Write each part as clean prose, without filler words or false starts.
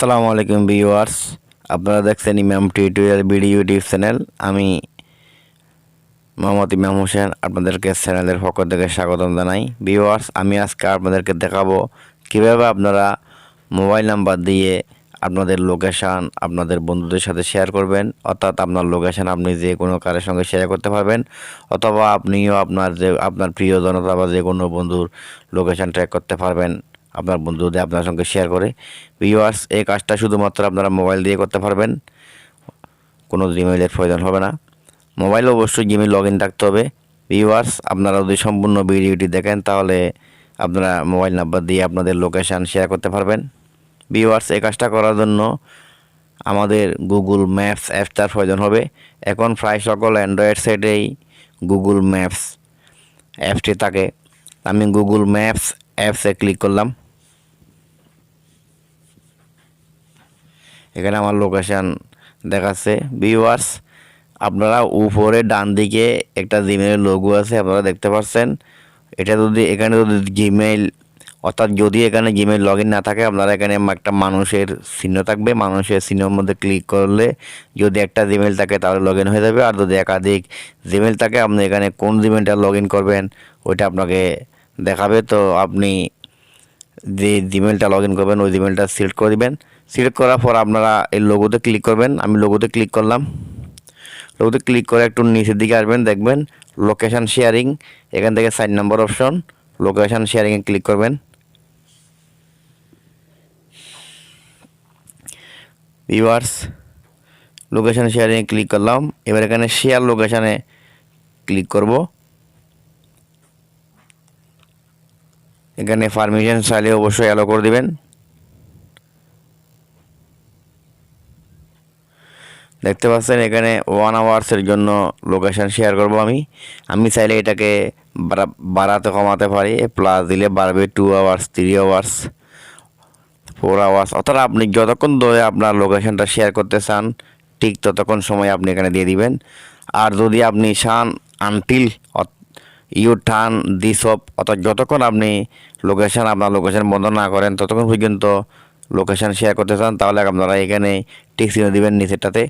আসসালামু আলাইকুম ভিউয়ার্স, আপনারা দেখছেন ইমাম টিউটোরিয়াল ভিডিও ইউটিউব চ্যানেল। আমি মোহাম্মদ ইমাম হোসেন আপনাদেরকে চ্যানেলের পক্ষ থেকে স্বাগতম জানাই। ভিউয়ার্স, আমি আজকে আপনাদেরকে দেখাবো কিভাবে আপনারা মোবাইল নাম্বার দিয়ে আপনাদের লোকেশান আপনাদের বন্ধুদের সাথে শেয়ার করবেন। অর্থাৎ আপনার লোকেশান আপনি যে কোনো কারোর সঙ্গে শেয়ার করতে পারবেন, অথবা আপনিও আপনার প্রিয়জন অথবা যে কোনো বন্ধুর লোকেশান ট্র্যাক করতে পারবেন আপনার বন্ধু যদি আপনার সঙ্গে শেয়ার করে। ভিউয়ার্স, এই কাজটা শুধুমাত্র আপনারা মোবাইল দিয়ে করতে পারবেন, কোনো জিমেইলের প্রয়োজন হবে না। মোবাইলে অবশ্যই জিমেইল লগ ইন থাকতে হবে। ভিউয়ার্স, আপনারা যদি সম্পূর্ণ ভিডিওটি দেখেন তাহলে আপনারা মোবাইল নাম্বার দিয়ে আপনাদের লোকেশান শেয়ার করতে পারবেন। ভিউয়ার্স, এই কাজটা করার জন্য আমাদের গুগল ম্যাপস অ্যাপটার প্রয়োজন হবে। এখন প্রায় সকল অ্যান্ড্রয়েড সেটেই গুগল ম্যাপস অ্যাপটি থাকে। আমি গুগল ম্যাপস অ্যাপসে ক্লিক করলাম। এখানে আমার লোকেশান দেখাচ্ছে। ভিউয়ার্স, আপনারা উপরে ডান দিকে একটা জিমেইলের লোগো আছে, আপনারা দেখতে পাচ্ছেন। এখানে যদি জিমেইল অর্থাৎ যদি এখানে জিমেইল লগ ইন না থাকে, আপনারা এখানে একটা মানুষের চিহ্ন থাকবে। মানুষের চিহ্নের মধ্যে ক্লিক করলে যদি একটা জিমেইল থাকে তাহলে লগ ইন হয়ে যাবে। আর যদি একাধিক জিমেইল থাকে, আপনি এখানে কোন জিমেইলটা লগ ইন করবেন ওইটা আপনাকে দেখাবে। তো আপনি যে জিমেইলটা লগ ইন করবেন ওই জিমেইলটা সিলেক্ট করে দিবেন। সিলেক্ট করার পর আপনারা এই লোগোতে ক্লিক করবেন। আমি লোগোতে ক্লিক করলাম। লোগোতে ক্লিক করে একটু নিচের দিকে আসবেন, দেখবেন লোকেশান শেয়ারিং। এখান থেকে 4 নম্বর অপশন লোকেশান শেয়ারিংয়ে ক্লিক করবেন। ভিউয়ার্স, লোকেশান শেয়ারিংয়ে ক্লিক করলাম। এবার এখানে শেয়ার লোকেশানে ক্লিক করব। এখানে পারমিশন চাইলে অবশ্যই অ্যালো করে দিবেন। দেখতে পাচ্ছেন এখানে 1 আওয়ার্সের জন্য লোকেশান শেয়ার করব। আমি চাইলে এটাকে বাড়াতে কমাতে পারি। প্লাস দিলে বাড়বে 2 আওয়ার্স, 3 আওয়ার্স, 4 আওয়ার্স। অর্থাৎ আপনি যতক্ষণ ধরে আপনার লোকেশানটা শেয়ার করতে চান ঠিক ততক্ষণ সময় আপনি এখানে দিয়ে দিবেন। আর যদি আপনি চান until you turn this off, অর্থাৎ যতক্ষণ আপনি আপনার লোকেশান বন্ধ না করেন ততক্ষণ পর্যন্ত লোকেশান শেয়ার করতে চান, তাহলে আপনারা এখানে টিক চিহ্ন দিবেন নিচেরটাতে।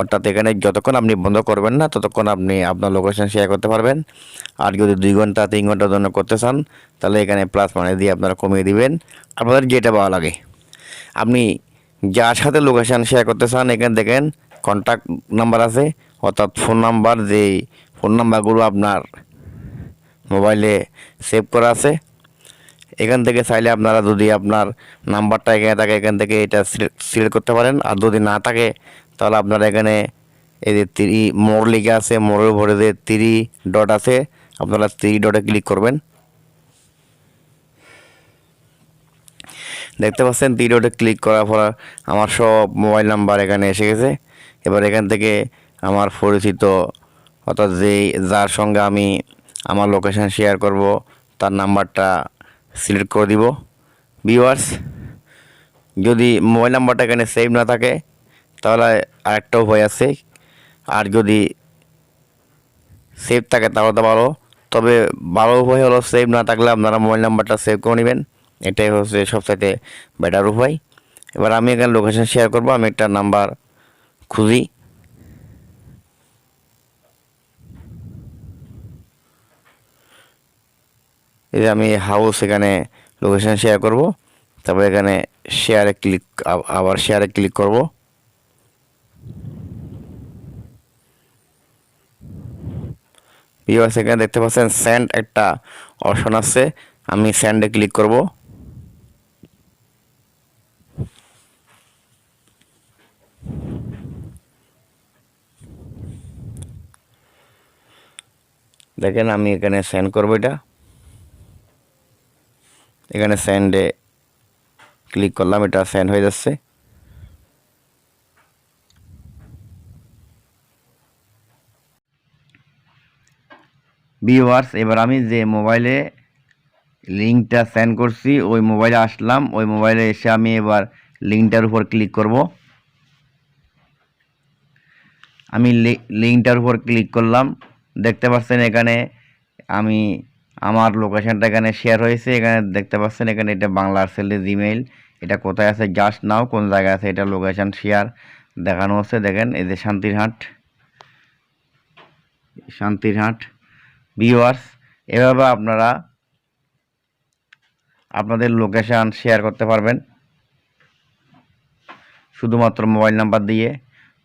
অর্থাৎ এখানে যতক্ষণ আপনি বন্ধ করবেন না ততক্ষণ আপনি আপনার লোকেশান শেয়ার করতে পারবেন। আর যদি 2 ঘন্টা 3 ঘন্টার জন্য করতে চান তাহলে এখানে প্লাস মানে দিয়ে আপনারা কমিয়ে দিবেন, আপনাদের যেটা ভালো লাগে। আপনি যার সাথে লোকেশান শেয়ার করতে চান এখানে দেখেন কন্ট্যাক্ট নাম্বার আছে, অর্থাৎ ফোন নাম্বার, যে ফোন নাম্বারগুলো আপনার মোবাইলে সেভ করা আছে। এখান থেকে চাইলে আপনারা যদি আপনার নাম্বারটা এখানে থাকে এখান থেকে এটা সিলেক্ট করতে পারেন। আর যদি না থাকে তাহলে আপনারা এখানে এই যে 3 মোড় লেখা আছে, মোড়ের উপরে যে 3 ডট আছে আপনারা 3 ডটে ক্লিক করবেন। দেখতে পাচ্ছেন 3 ডটে ক্লিক করার পর আমার সব মোবাইল নাম্বার এখানে এসে গেছে। এবার এখান থেকে আমার পরিচিত অর্থাৎ যার সঙ্গে আমি আমার লোকেশান শেয়ার করব তার নাম্বারটা সিলেক্ট করে দিব। ভিউয়ার্স, যদি মোবাইল নাম্বারটা এখানে সেভ না থাকে তাহলে আরেকটা উপায় আছে। আর যদি সেভ থাকে তাহলে তো ভালো, তবে ভালো উপায় হলো সেভ না থাকলে আপনারা মোবাইল নাম্বারটা সেভ করে নেবেন। এটাই হচ্ছে সবচাইতে বেটার উপায়। এবার আমি এখানে লোকেশান শেয়ার করব। আমি একটা নাম্বার খুঁজি। এই যে আমি হাউস এখানে লোকেশান শেয়ার করব, তারপর এখানে আবার শেয়ারে ক্লিক করব। ভিউয়ার্স, এখানে দেখতে পাচ্ছেন সেন্ড একটা অপশন আছে, আমি সেন্ডে ক্লিক করব। দেখেন আমি এখানে সেন্ড করব। এখানে সেন্ডে ক্লিক করলাম, এটা সেন্ড হয়ে যাচ্ছে। ভিউয়ার্স, এবার আমি যে মোবাইলে লিঙ্কটা সেন্ড করছি ওই মোবাইলে আসলাম। ওই মোবাইলে এসে আমি এবার লিঙ্কটার উপর ক্লিক করব। আমি লিঙ্কটার উপর ক্লিক করলাম। দেখতে পাচ্ছেন এখানে আমার লোকেশানটা এখানে শেয়ার হয়েছে। এখানে দেখতে পাচ্ছেন এখানে এটা বাংলার সেলের জিমেইল। এটা কোথায় আছে জাস্ট নাও কোন জায়গায় আছে এটা লোকেশন শেয়ার দেখানো হচ্ছে। দেখেন এই যে শান্তিরহাট ভিউয়ার্স, এভাবে আপনারা আপনাদের লোকেশান শেয়ার করতে পারবেন শুধুমাত্র মোবাইল নাম্বার দিয়ে।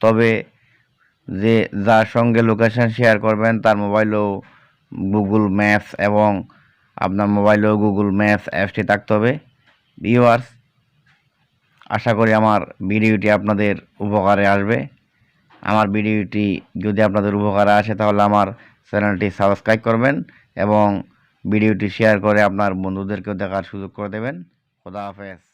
তবে যার সঙ্গে লোকেশান শেয়ার করবেন তার মোবাইলেও গুগল ম্যাপস এবং আপনার মোবাইলেও গুগল ম্যাপস অ্যাপসটি থাকতে হবে। ভিউয়ার্স, আশা করি আমার ভিডিওটি আপনাদের উপকারে আসবে। আমার ভিডিওটি যদি আপনাদের উপকারে আসে তাহলে আমার চ্যানেলটি সাবস্ক্রাইব করবেন এবং ভিডিওটি শেয়ার করে আপনার বন্ধুদেরকেও দেখার সুযোগ করে দেবেন। খোদা হাফেজ।